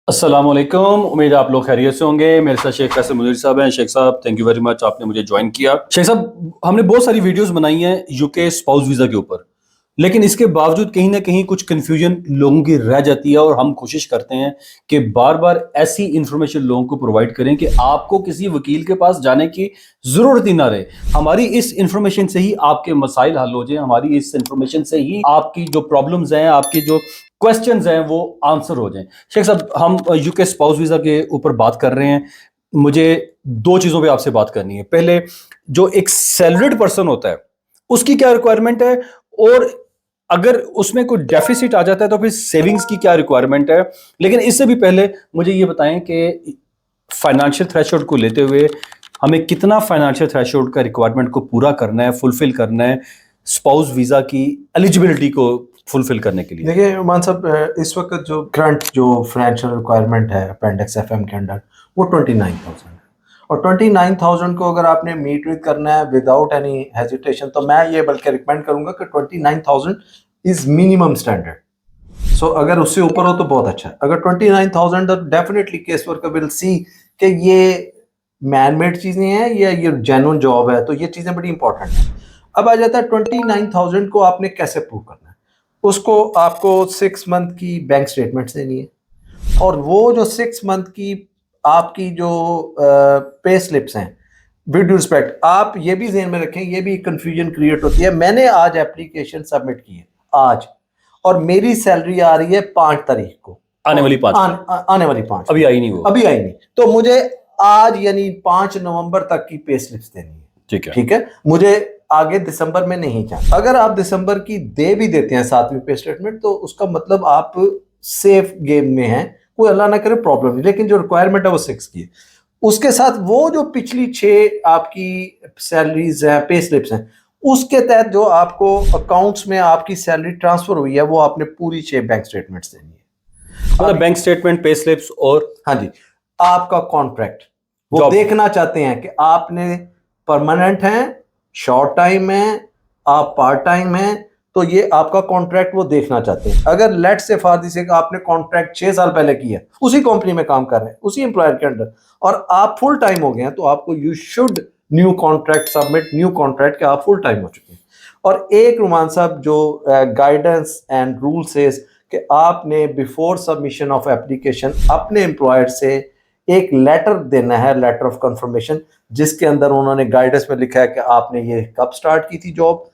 अस्सलामुअलैकुम। उम्मीद है आप लोग खैरियत से होंगे। मेरे साथ शेख कैसर मुनीर साहब हैं। Sheikh sahab, thank you very much, आपने मुझे ज्वाइन किया। शेख साहब, हमने बहुत सारी वीडियोस बनाई हैं यूके स्पाउस वीज़ा के ऊपर, लेकिन इसके बावजूद कहीं ना कहीं कुछ कंफ्यूजन लोगों की रह जाती है, और हम कोशिश करते हैं कि बार बार ऐसी इंफॉर्मेशन लोगों को प्रोवाइड करें कि आपको किसी वकील के पास जाने की ज़रूरत ही ना रहे। हमारी इस इंफॉर्मेशन से ही आपके मसाइल हल हो जाए, हमारी इस इंफॉर्मेशन से ही आपकी जो प्रॉब्लम्स हैं, आपकी जो क्वेश्चंस हैं, वो आंसर हो जाएं। शेख साहब, हम यूके स्पाउस वीज़ा के ऊपर बात कर रहे हैं। मुझे दो चीज़ों पे आपसे बात करनी है। पहले, जो एक सैलरीड पर्सन होता है उसकी क्या रिक्वायरमेंट है, और अगर उसमें कोई डेफिसिट आ जाता है तो फिर सेविंग्स की क्या रिक्वायरमेंट है। लेकिन इससे भी पहले मुझे ये बताएं कि फाइनेंशियल थ्रेशोल्ड को लेते हुए हमें कितना फाइनेंशियल थ्रेशोल्ड का रिक्वायरमेंट को पूरा करना है, फुलफिल करना है स्पाउस वीज़ा की एलिजिबिलिटी को फुलफिल करने के लिए। देखिए मान साहब, इस वक्त जो करंट जो फाइनेंशियल रिक्वायरमेंट है अपेंडिक्स एफएम के अंडर वो 29,000 है। और 29,000 को अगर आपने मीट विद करना है विदाउट एनी हेजिटेशन, तो मैं ये बल्कि रिकमेंड करूंगा कि 29,000 इज मिनिमम स्टैंडर्ड। सो अगर उससे ऊपर हो तो बहुत अच्छा है। अगर 29,000, तो definitely case worker will see कि ये मैन मेड चीजें हैं या ये जेन्युइन जॉब है, तो ये चीजें बड़ी इंपॉर्टेंट है। अब आ जाता है 29,000 को आपने कैसे प्रूव करना है। उसको आपको 6 मंथ की बैंक स्टेटमेंट्स देनी है, और वो जो 6 मंथ की आपकी जो पे स्लिप्स हैं, विद ड्यू रिस्पेक्ट आप ये भी ध्यान में रखें, ये भी कंफ्यूजन क्रिएट होती है। मैंने आज एप्लीकेशन सबमिट की है आज, और मेरी सैलरी आ रही है 5 तारीख को, आने वाली 5 आने वाली 5 अभी आई नहीं, वो अभी आई नहीं, तो मुझे आज यानी 5 नवंबर तक की पे स्लिप्स देनी है। ठीक है, मुझे आगे दिसंबर में नहीं चाहिए। अगर आप दिसंबर की दे भी देते हैं 7वीं पे स्टेटमेंट, तो उसका मतलब आप सेफ गेम में हैं, कोई अल्लाह ना करे प्रॉब्लम नहीं। लेकिन जो रिक्वायरमेंट है वो 6 की है। उसके साथ वो जो पिछली 6 आपकी सैलरीज हैं, पे स्लिप्स हैं, उसके तहत जो आपको अकाउंट्स में आपकी सैलरी ट्रांसफर हुई है, वो आपने पूरी 6 बैंक स्टेटमेंट्स देनी है। मतलब बैंक स्टेटमेंट, पे स्लिप्स, और हाँ जी, आपका कॉन्ट्रैक्ट वो देखना चाहते हैं कि आपने परमानेंट हैं, शॉर्ट टाइम है, आप पार्ट टाइम हैं, तो ये आपका कॉन्ट्रैक्ट वो देखना चाहते हैं। अगर लेट से फारदी से आपने कॉन्ट्रैक्ट 6 साल पहले किया, उसी कंपनी में काम कर रहे हैं, उसी एम्प्लॉयर के अंडर, और आप फुल टाइम हो गए हैं, तो आपको you should new contract submit, new contract के आप फुल टाइम हो चुके हैं। और एक रुमान साहब जो गाइडेंस एंड रूल से कि आपने बिफोर सबमिशन ऑफ एप्लीकेशन अपने एम्प्लॉयर से एक लेटर देना है, लेटर ऑफ कंफर्मेशन, जिसके अंदर उन्होंने गाइडेंस में लिखा है कि आपने ये कब स्टार्ट की थी जॉब,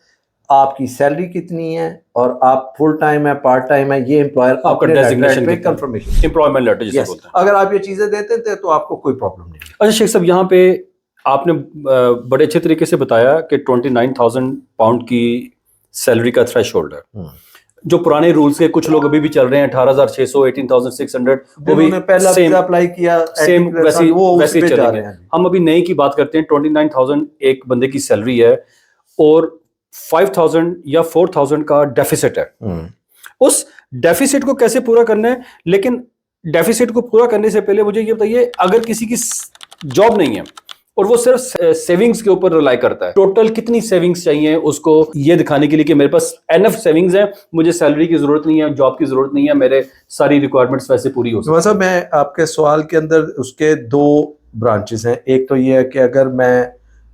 आपकी सैलरी कितनी है, और आप फुल टाइम है, पार्ट टाइम है, ये एम्प्लॉयर आपका डेजिग्नेशन पे कंफर्मेशन, एम्प्लॉयमेंट लेटर जिसे बोलते हैं। अगर आप ये चीजें देते थे तो आपको कोई प्रॉब्लम नहीं। अच्छा शेख साहब, यहाँ पे आपने बड़े अच्छे तरीके से बताया कि 29,000 पाउंड की सैलरी का थ्रेशोल्ड है। जो पुराने रूल्स के कुछ लोग अभी भी चल रहे हैं 18,600, 18,600, वो भी पहला वीजा अप्लाई किया, सेम वैसे ही चलेंगे। हम अभी नई की बात करते हैं। 29,000 एक बंदे की सैलरी है, और 5,000 या 4,000 का डेफिसिट है। उस डेफिसिट को कैसे पूरा करना है? लेकिन डेफिसिट को पूरा करने से पहले मुझे ये बताइए, अगर किसी की जॉब नहीं है और वो सिर्फ सेविंग्स के ऊपर रिलाई करता है, टोटल कितनी सेविंग्स चाहिए उसको ये दिखाने के लिए कि मेरे पास एनफ सेविंग्स है, मुझे सैलरी की जरूरत नहीं है, जॉब की जरूरत नहीं है, मेरे सारी रिक्वायरमेंट्स वैसे पूरी हो सकती है। मैं आपके सवाल के अंदर उसके 2 ब्रांचेस हैं। एक तो ये है कि अगर मैं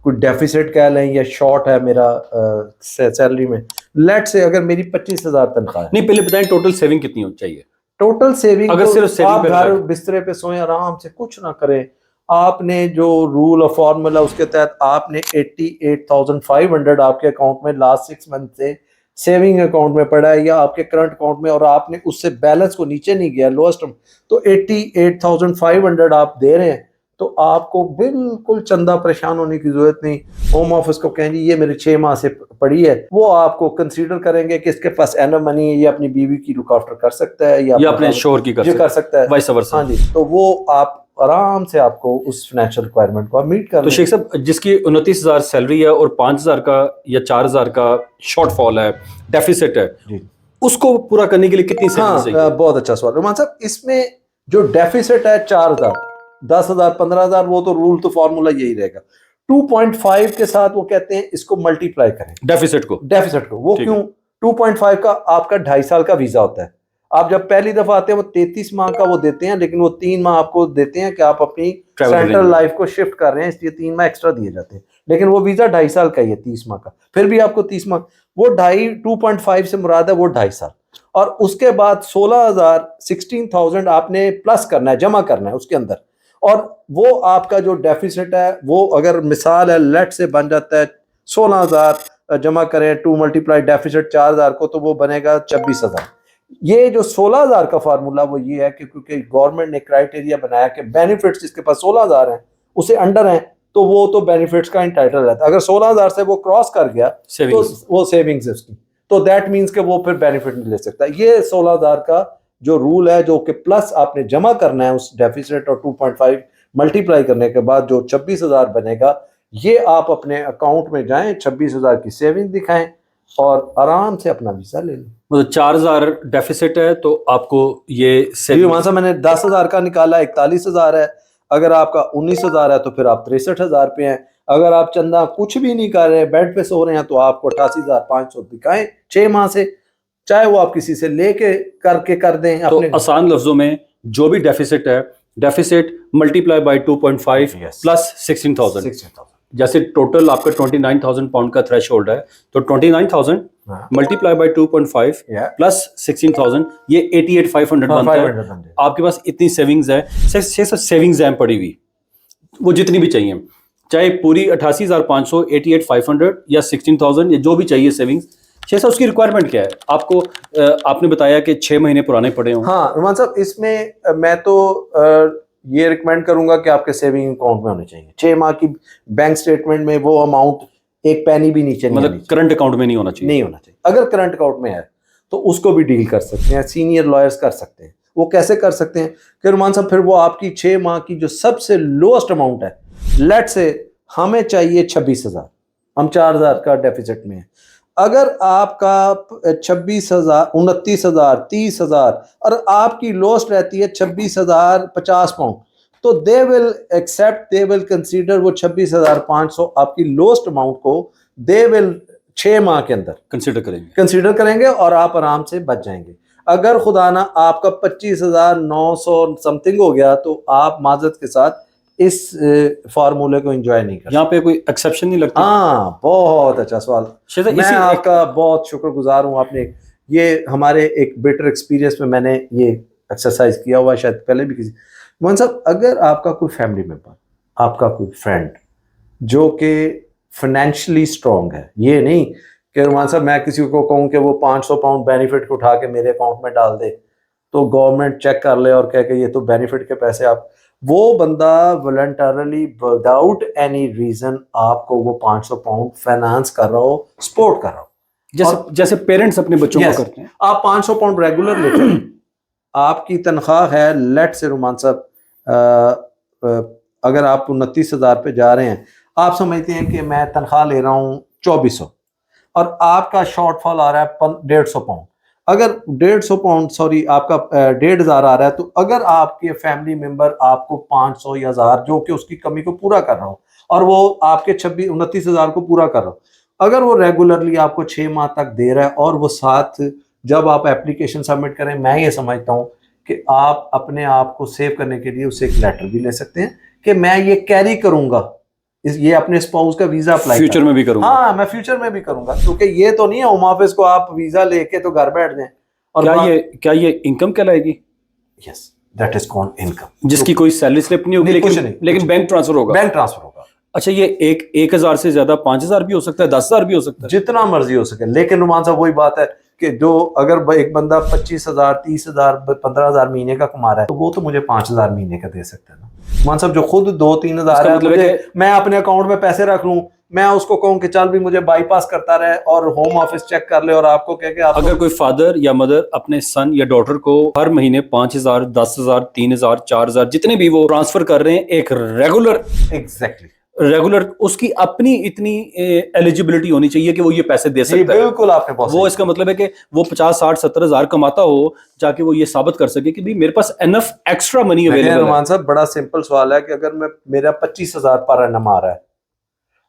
कोई डेफिसिट कह लें या शॉर्ट है मेरा सैलरी में, लेट से अगर मेरी 25,000 तनख्वाह है। नहीं, पहले बताएं टोटल सेविंग कितनी होनी चाहिए। टोटल सेविंग, अगर सिर्फ सेविंग आप घर बिस्तरे पे सोए आराम से, कुछ ना करें, आपने जो रूल और फॉर्मूला उसके तहत आपने 88,500 आपके अकाउंट में लास्ट 6 मंथ से सेविंग अकाउंट में पड़ा है, या आपके करंट अकाउंट में, और आपने उससे बैलेंस को नीचे नहीं गया लोएस्ट, तो 88,500 आप दे रहे हैं, तो आपको बिल्कुल चंदा परेशान होने की जरूरत नहीं। होम ऑफिस को कहें जी ये मेरे 6 माह से पड़ी है, वो आपको कंसीडर करेंगे कि इसके पास एनफ मनी है, ये अपनी बीवी की लुक आफ्टर कर सकता है, या अपने शोहर की कर सकता है, वाइस वर्सा। हाँ जी, तो वो आप आराम से आपको उस फाइनेंशियल रिक्वायरमेंट को मीट कर। तो शेख साहब, जिसकी 29,000 सैलरी है और 5,000 का या 4,000 का शॉर्टफॉल है, डेफिसिट है, उसको पूरा करने के लिए कितनी सेविंग्स चाहिए? बहुत अच्छा सवाल रोमान साहब। इसमें जो डेफिसिट है 4,000, 10,000, 15,000, वो तो रूल तो फॉर्मूला यही रहेगा। 2.5 के साथ वो कहते हैं इसको मल्टीप्लाई करें, डेफिसिट को। वो क्यों? 2.5 का आपका 2.5 साल का वीजा होता है, आप जब पहली दफा आते हैं वो 33 माह का वो देते हैं, लेकिन वो 3 माह आपको देते हैं कि आप अपनी सेंट्रल लाइफ को शिफ्ट कर रहे हैं, इसलिए 3 माह एक्स्ट्रा दिए जाते हैं। लेकिन वो वीजा 2.5 साल का ही है, 30 माह का, फिर भी आपको 30 माह, वो 2.5 से मुराद है वो 2.5 साल। और उसके बाद 16,000 आपने प्लस करना है, जमा करना है उसके अंदर। और वो आपका जो डेफिसिट है वो अगर मिसाल है लेट से बन जाता है 16,000 जमा करें, 2 मल्टीप्लाई डेफिसिट 4,000 को, तो वो बनेगा 26,000। ये जो 16,000 का फार्मूला वो ये है कि क्योंकि गवर्नमेंट ने क्राइटेरिया बनाया कि बेनिफिट्स जिसके पास 16,000 हैं उसे अंडर हैं तो वो तो बेनिफिट्स का इंटाइटल रहता है। अगर 16,000 से वो क्रॉस कर गया तो वो सेविंग्स है उसकी, तो दैट मीन्स कि वो फिर बेनिफिट नहीं ले सकता। ये 16,000 का जो रूल है, जो कि प्लस आपने जमा करना है उस डेफिसिट और 2.5 मल्टीप्लाई करने के बाद जो 26,000 बनेगा, ये आप अपने अकाउंट में जाएं, 26,000 की सेविंग दिखाएं और आराम से अपना वीजा ले लें। मतलब 4,000 डेफिसिट है तो आपको ये वहां से मैंने 10,000 का निकाला, 41,000 है। अगर आपका 19,000 है तो फिर आप 63,000 पे हैं। अगर आप चंदा कुछ भी नहीं कर रहे, बेड पे सो रहे हैं, तो आपको 88,500 दिखाएं 6 माह से, चाहे वो आप किसी से लेके करके कर दें। तो अपने आसान लफ्जों में जो भी डेफिसिट है, डेफिसिट मल्टीप्लाई बाय 2.5 प्लस 16,000, जैसे टोटल आपका 29,000 पाउंड का थ्रेश होल्ड है, तो 29,000 मल्टीप्लाई बाय 2.5 प्लस 16,000, ये 88,500 बनता है। आपके पास इतनी सेविंग्स है, 600 सेविंग्स हैं पड़ी हुई, वो जितनी भी चाहिए, चाहे पूरी 88,500, 88,500 या 16,000 या जो भी चाहिए सेविंग्स। शेख साहब उसकी रिक्वायरमेंट क्या है आपको? आपने बताया कि 6 महीने पुराने पड़े हों। हाँ रुमान साहब, इसमें मैं तो ये रिकमेंड करूंगा कि आपके सेविंग अकाउंट में होने चाहिए। 6 माह की बैंक स्टेटमेंट में वो अमाउंट एक पैनी भी नीचे नहीं, मतलब करंट अकाउंट में नहीं होना चाहिए। नहीं होना चाहिए। अगर करंट अकाउंट में है तो उसको भी डील कर सकते हैं, सीनियर लॉयर्स कर सकते हैं। वो कैसे कर सकते हैं कि रुमान साहब, फिर वो आपकी 6 माह की जो सबसे लोएस्ट अमाउंट है, लेट से हमें चाहिए 26,000, हम 4,000 का डेफिसिट में है। अगर आपका 26,000, 29,000, 30,000 और आपकी लोस्ट रहती है 26,050 पाउंड, तो they will accept, they will consider वो 26,500 आपकी लोस्ट अमाउंट को दे विल 6 माह के अंदर कंसीडर करेंगे और आप आराम से बच जाएंगे। अगर खुदा ना आपका 25,900 समथिंग हो गया तो आप माजरत के साथ इस फार्मूले को एंजॉय नहीं कर। यहाँ पे कोई एक्सेप्शन नहीं लगता? हाँ, बहुत अच्छा सवाल। मैं आपका बहुत शुक्रगुजार हूँ। आपने ये हमारे एक बेटर एक्सपीरियंस में मैंने ये एक्सरसाइज किया हुआ, शायद पहले भी किसी। मोहन साहब, अगर आपका कोई फैमिली मेंबर, आपका कोई फ्रेंड जो कि फाइनेंशियली स्ट्रांग है, ये नहीं कि मोहन साहब मैं किसी को कहूँ कि वो 500 पाउंड बेनिफिट को उठा के मेरे अकाउंट में डाल दे तो गवर्नमेंट चेक कर ले और कह के ये तो बेनिफिट के पैसे आप, वो बंदा वॉलंटरली विदाउट एनी रीजन आपको वो 500 पाउंड फाइनेंस कर रहा हो, सपोर्ट कर रहा हो, जैसे पेरेंट्स अपने बच्चों को करते हैं। आप 500 पाउंड रेगुलर लेते हैं, आपकी तनख्वाह है लेट से रुमान साहब, अगर आप 29,000 पे जा रहे हैं, आप समझते हैं कि मैं तनख्वाह ले रहा हूँ 2400 और आपका शॉर्टफॉल आ रहा है 150 पाउंड। अगर 150 पाउंड, सॉरी, आपका 1,500 आ रहा है, तो अगर आपके फैमिली मेंबर आपको 500 या 1,000 जो कि उसकी कमी को पूरा कर रहा हो और वो आपके 29,000 को पूरा कर रहा हो, अगर वो रेगुलरली आपको 6 माह तक दे रहा है और वो साथ जब आप एप्लीकेशन सबमिट करें, मैं ये समझता हूँ कि आप अपने आप को सेव करने के लिए उससे एक लेटर भी ले सकते हैं कि मैं ये कैरी करूंगा, ये अपने स्पाउस का वीजा अप्लाई फ्यूचर में भी करूंगा। हाँ, मैं फ्यूचर में भी करूंगा, क्योंकि ये तो नहीं है होम ऑफिस को आप वीजा लेके तो घर बैठ जाएं। और क्या ये इनकम कहलाएगी? Yes, that is called income. जिसकी कोई सैलरी स्लिप नहीं होगी, लेकिन बैंक ट्रांसफर होगा। बैंक ट्रांसफर होगा। अच्छा, ये 1,000 से ज्यादा 5,000 भी हो सकता है, 10,000 भी हो सकता है, जितना मर्जी हो सके। लेकिन नुमान साहब वही बात है कि जो अगर एक बंदा 25,000, 30,000, 15,000 महीने का कमा रहा है, तो वो तो मुझे 5,000 महीने का दे सकता है ना। नुमान साहब जो खुद 2-3,000 है, मतलब मैं अपने अकाउंट में पैसे रख लूं, मैं उसको कहूं कि चल भी मुझे बाईपास करता रहे और होम ऑफिस चेक कर ले और आपको कह के अगर कोई फादर या मदर अपने सन या डॉटर को हर महीने 5,000, 10,000, 3,000, 4,000 जितने भी वो ट्रांसफर कर रहे हैं, एक रेगुलर उसकी अपनी इतनी एलिजिबिलिटी होनी चाहिए कि वो ये पैसे दे सकता है। बिल्कुल, आपने वो इसका मतलब है कि वो 50, 60, 70,000 कमाता हो, जाके वो ये साबित कर सके कि भाई मेरे पास एनफ एक्स्ट्रा मनी अवेलेबल है। नुमान साहब, बड़ा सिंपल सवाल है कि अगर मेरा 25,000 पर एनम आ रहा है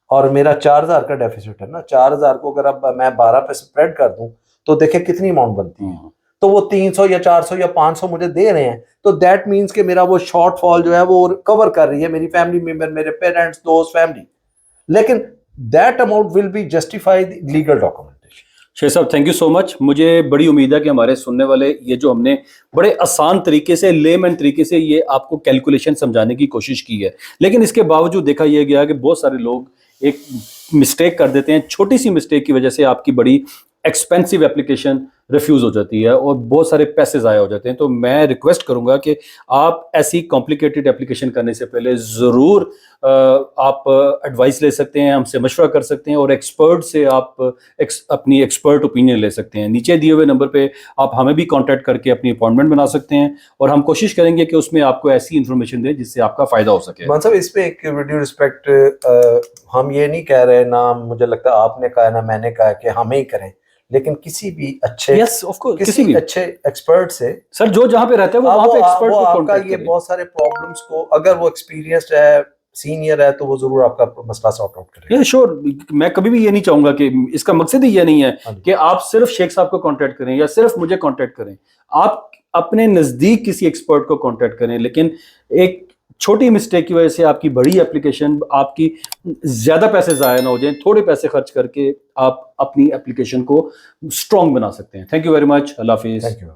और मेरा 4,000 का डेफिसिट है ना, 4,000 को अगर अब मैं 12 पे स्प्रेड कर दूं तो देखिए कितनी अमाउंट बनती है। तो वो 300 या 400 या 500 मुझे दे रहे हैं, तो दैट मीन्स कि मेरा वो शॉर्टफॉल जो है वो कवर कर रही है मेरी फैमिली मेंबर, मेरे पेरेंट्स, दोस्त, फैमिली, लेकिन that amount will be justified legal documentation. Sheikh sahab thank you so much. मुझे बड़ी उम्मीद है कि हमारे सुनने वाले ये जो हमने बड़े आसान तरीके से, लेमैन तरीके से ये आपको कैलकुलेशन समझाने की कोशिश की है, लेकिन इसके बावजूद देखा यह गया कि बहुत सारे लोग एक मिस्टेक कर देते हैं। छोटी सी मिस्टेक की वजह से आपकी बड़ी एक्सपेंसिव एप्लीकेशन रिफ्यूज हो जाती है और बहुत सारे पैसे ज़ाया हो जाते हैं। तो मैं रिक्वेस्ट करूंगा कि आप ऐसी कॉम्प्लिकेटेड एप्लीकेशन करने से पहले ज़रूर आप एडवाइस ले सकते हैं, हमसे मशवरा कर सकते हैं और एक्सपर्ट से आप अपनी एक्सपर्ट ओपिनियन ले सकते हैं। नीचे दिए हुए नंबर पे आप हमें भी कांटेक्ट करके अपनी अपॉइंटमेंट बना सकते हैं और हम कोशिश करेंगे कि उसमें आपको ऐसी इंफॉर्मेशन दें जिससे आपका फ़ायदा हो सके। मान साहब, इसमें एक वीडियो रिस्पेक्ट, हम ये नहीं कह रहे, ना मुझे लगता है आपने कहा ना मैंने कहा कि हमें ही करें, लेकिन किसी भी अच्छे, यस ऑफ कोर्स, किसी भी अच्छे एक्सपर्ट से सर जो जहाँ पे रहते हैं वो वहाँ पे एक्सपर्ट को आपका कांटेक्ट ये करें। बहुत सारे प्रॉब्लम्स को, अगर वो एक्सपीरियंस्ड है, सीनियर है, तो वो जरूर आपका मसला सॉर्ट आउट करेगा। ये श्योर, मैं कभी भी ये नहीं चाहूंगा कि इसका मकसद ही ये नहीं है हाँ जी। कि आप सिर्फ शेख साहब को कांटेक्ट करें या सिर्फ मुझे कांटेक्ट करें। आप अपने नजदीक किसी एक्सपर्ट को कांटेक्ट करें, लेकिन एक छोटी मिस्टेक की वजह से आपकी बड़ी एप्लीकेशन, आपकी ज्यादा पैसे जाया ना हो जाए। थोड़े पैसे खर्च करके आप अपनी एप्लीकेशन को स्ट्रांग बना सकते हैं। Thank you very much. Allah Hafiz. Thank you.